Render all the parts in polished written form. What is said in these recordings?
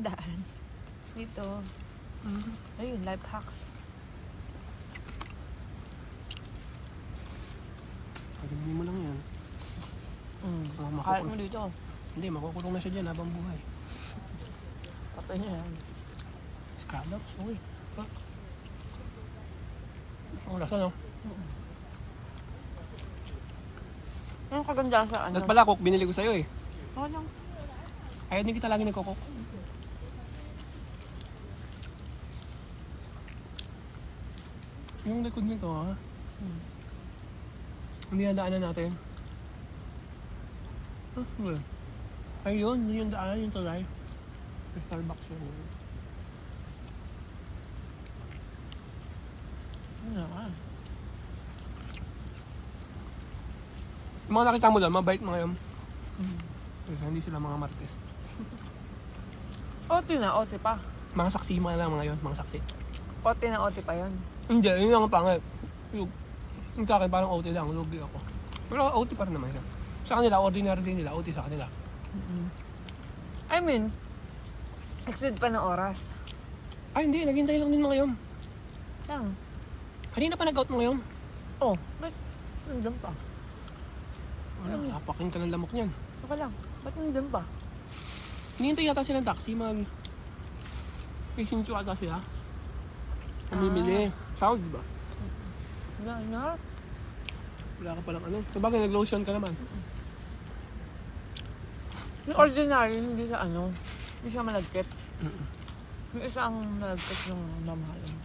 100. Dito. Ayun, life hacks. Pagiging mo lang yan. Kahit mo dito. Hindi, makukulong na siya dyan habang buhay. Patay niya yan. Scallops, uy. Ang lasa, no? Anong kagandahan sa ano? Dahil pala, cook, binili ko sa'yo eh. Oo lang. Ayaw din kita lagi nagkukok. Yung likod nito, ha? Hindi na daanan natin. Well. Ayun, yun yung daanan, yung tulay. May Starbucks yun. Ano naman? Yung mga nakita mo doon, mabait mga yun. Kasi hindi sila mga martes. OT na, OT pa. Mga saksi mga lang mga yun, mga saksi. OT na, OT pa yun. Hindi, yun lang ang pangit. Yung sa akin parang OT lang, lugi ako. Pero OT pa rin naman siya. Sa kanila, ordinary din nila, OT sa kanila. I mean, exceed pa ng oras. Ay hindi, naghintay lang din mga yun. Lang. Kanina pa nag-out mga yun. Oh, ba't nandun pa? Apakin ka ng lamok niyan. Saka lang, ba't nandun pa? Hinihintay yata silang taxi, Pisincho ata sila. Namimili. Sound, di ba? Wala na. Wala ka palang ano. Sabagay, nag-lotion ka naman. Yung ordinary, hindi sa ano, hindi siya malagkit. Yung isa ang malagkit ng mamahalin.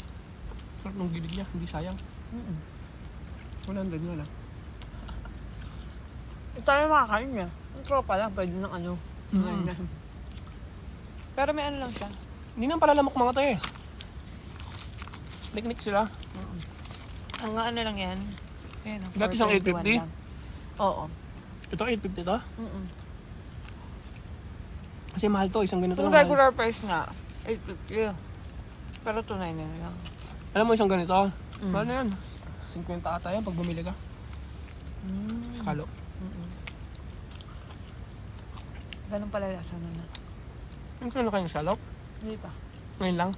Sarap ng gilid niya, hindi sayang. 100 nga lang. Ito tayo makakain niya. Ang tropa lang, pwede ng ano. Pero may ano lang siya. Hindi nang palalamok mga to eh. Niknik sila. Ang ano lang yan. Ayan, Dati siyang 850? Oo. Ito 850 to? Kasi mahal to, isang ganito Yung lang mahal. regular price nga, 850. Pero 299 lang. Alam mo isang ganito? Mahal na yan. 50 ata yan pag bumili ka. Skalo. Ganun pala lasa na na. Yung kano kayong salop? Hindi pa. Ngayon lang.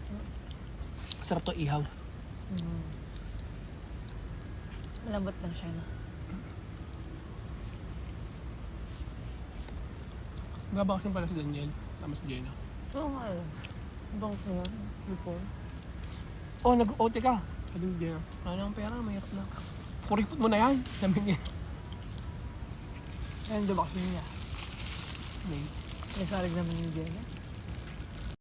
Sarap to ihaw. Malambot lang siya na. Gabakasin pala si Daniel. Tama si Jenna. Oo nga eh. Ibang ko yan. Before. Oh, nag-OT ka. Sabi ni Jenna. Wala ng pera, mahirap na. Kuripot mo na yan. Sabi niya. Ayun, dumakas niya. May. Nasalig naman yung Jenna.